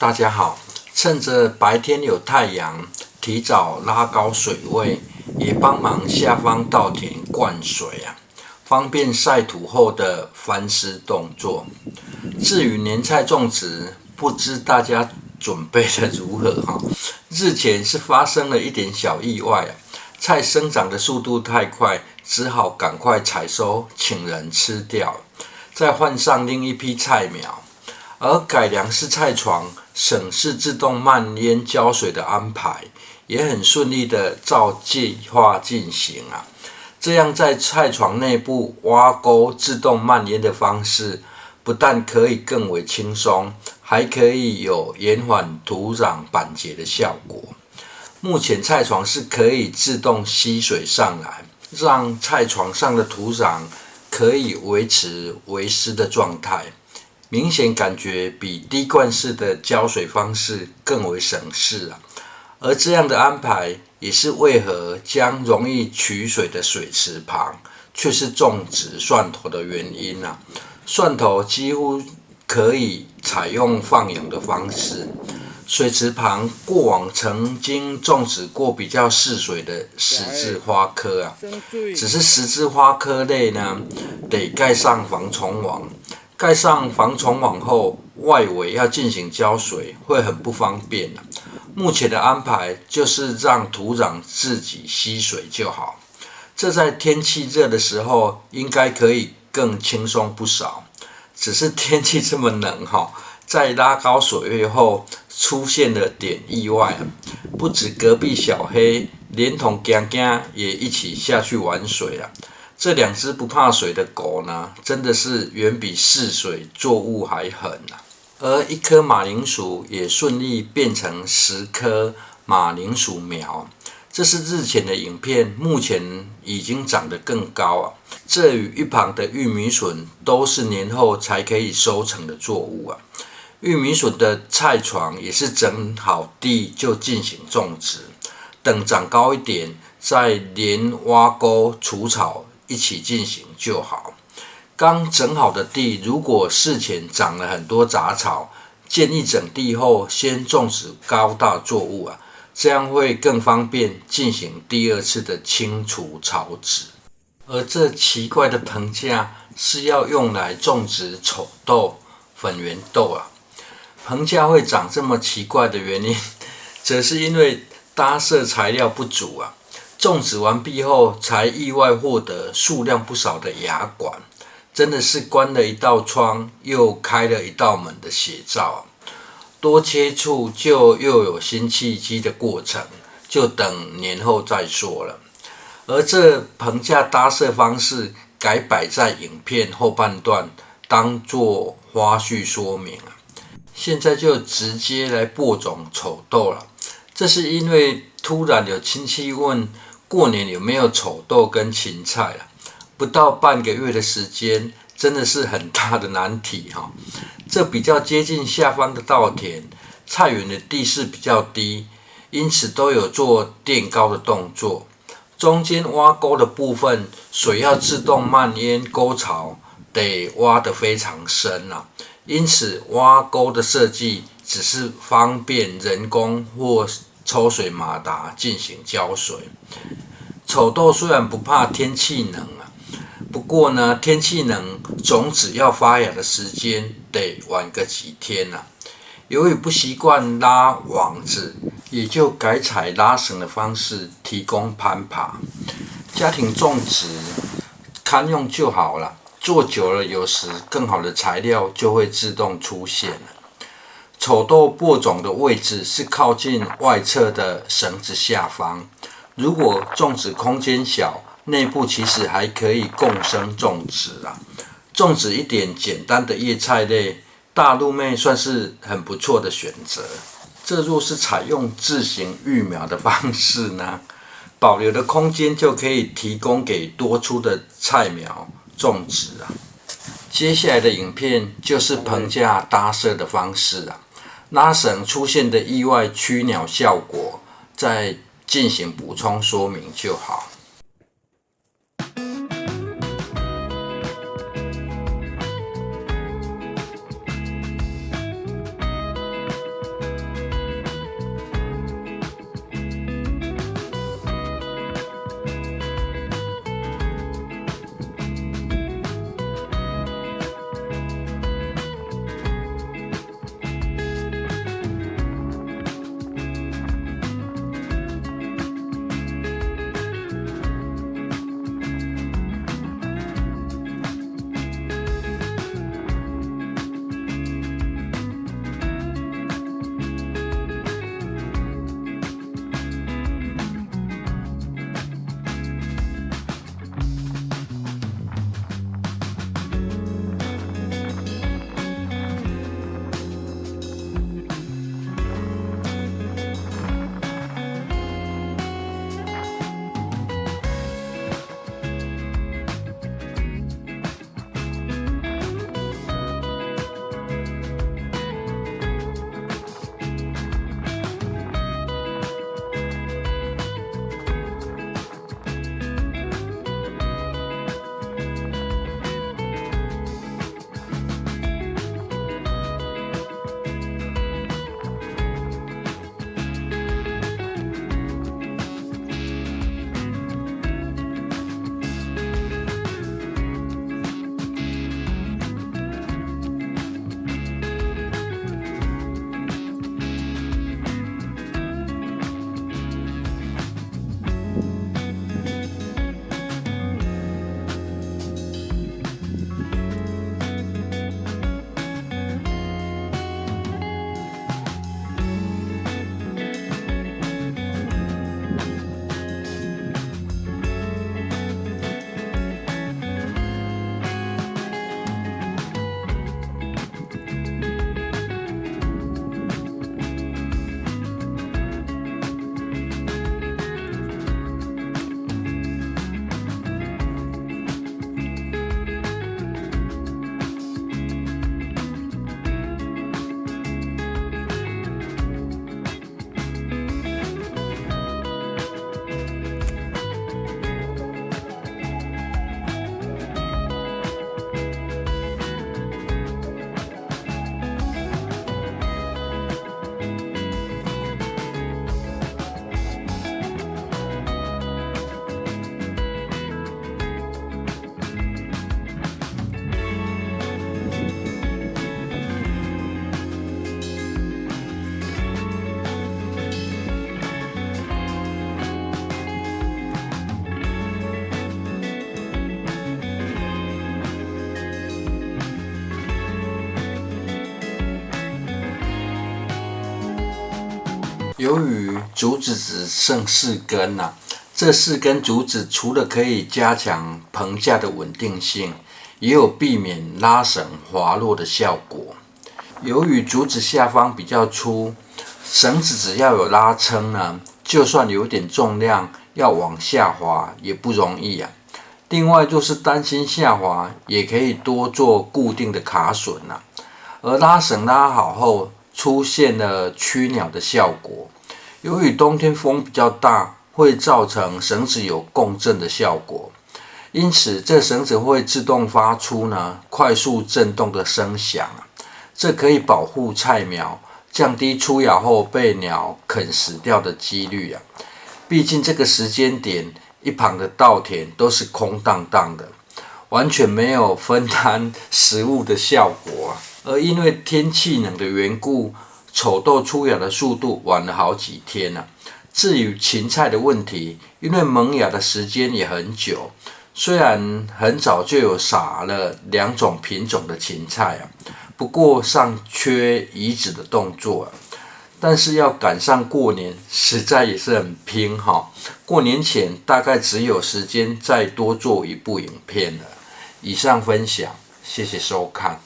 大家好，趁着白天有太阳，提早拉高水位，也帮忙下方稻田灌水方便晒土后的翻施动作。至于年菜种植，不知大家准备的如何日前是发生了一点小意外菜生长的速度太快，只好赶快采收，请人吃掉，再换上另一批菜苗。而改良式菜床省事自动慢淹浇水的安排，也很顺利的照计划进行这样在菜床内部挖沟自动慢淹的方式，不但可以更为轻松，还可以有延缓土壤板结的效果。目前菜床是可以自动吸水上来，让菜床上的土壤可以维持微湿的状态，明显感觉比滴灌式的浇水方式更为省事而这样的安排也是为何将容易取水的水池旁却是种植蒜头的原因蒜头几乎可以采用放养的方式，水池旁过往曾经种植过比较嗜水的十字花科只是十字花科类呢，得盖上防虫网。盖上防虫网后，外围要进行浇水会很不方便目前的安排就是让土壤自己吸水就好，这在天气热的时候应该可以更轻松不少。只是天气这么冷在拉高水位后出现了点意外不止隔壁小黑，连同gang gang也一起下去玩水这两只不怕水的狗呢，真的是远比嗜水作物还狠而一颗马铃薯也顺利变成10颗马铃薯苗，这是日前的影片，目前已经长得更高这与一旁的玉米笋都是年后才可以收成的作物玉米笋的菜床也是整好地就进行种植，等长高一点再连挖沟除草一起进行就好。刚整好的地，如果事前长了很多杂草，建议整地后先种植高大作物这样会更方便进行第二次的清除草籽。而这奇怪的棚架是要用来种植丑豆、粉圆豆棚架会长这么奇怪的原因，则是因为搭设材料不足种植完毕后才意外获得数量不少的芽管，真的是关了一道窗又开了一道门的写照多接触就又有新契机的过程，就等年后再说了。而这棚架搭设方式改摆在影片后半段，当作花絮说明现在就直接来播种丑豆了。这是因为突然有亲戚问过年有没有丑豆跟芹菜不到半个月的时间，真的是很大的难题这比较接近下方的稻田，菜园的地势比较低，因此都有做垫高的动作。中间挖沟的部分，水要自动慢淹沟槽，得挖得非常深因此挖沟的设计只是方便人工或抽水马达进行浇水。丑豆虽然不怕天气冷不过呢，天气冷，种子要发芽的时间得晚个几天由于不习惯拉网子，也就改采拉绳的方式提供攀爬。家庭种植堪用就好了，做久了有时更好的材料就会自动出现了。丑豆播种的位置是靠近外侧的绳子下方，如果种植空间小，内部其实还可以共生种植种植一点简单的叶菜类，大陆妹算是很不错的选择。这若是采用自行育苗的方式呢，保留的空间就可以提供给多出的菜苗种植接下来的影片就是棚架搭设的方式拉绳出现的意外驱鸟效果，再进行补充说明就好。由于竹子只剩4根这4根竹子除了可以加强棚架的稳定性，也有避免拉绳滑落的效果。由于竹子下方比较粗，绳子只要有拉撑就算有点重量要往下滑也不容易另外就是担心下滑，也可以多做固定的卡榫而拉绳拉好后，出现了驱鸟的效果。由于冬天风比较大，会造成绳子有共振的效果，因此这绳子会自动发出快速震动的声响这可以保护菜苗，降低出芽后被鸟啃食掉的几率毕竟这个时间点，一旁的稻田都是空荡荡的，完全没有分摊食物的效果而因为天气冷的缘故，丑豆出芽的速度晚了好几天至于芹菜的问题，因为萌芽的时间也很久，虽然很早就有撒了2种品种的芹菜不过尚缺移植的动作但是要赶上过年，实在也是很拼过年前大概只有时间再多做一部影片了。以上分享，谢谢收看。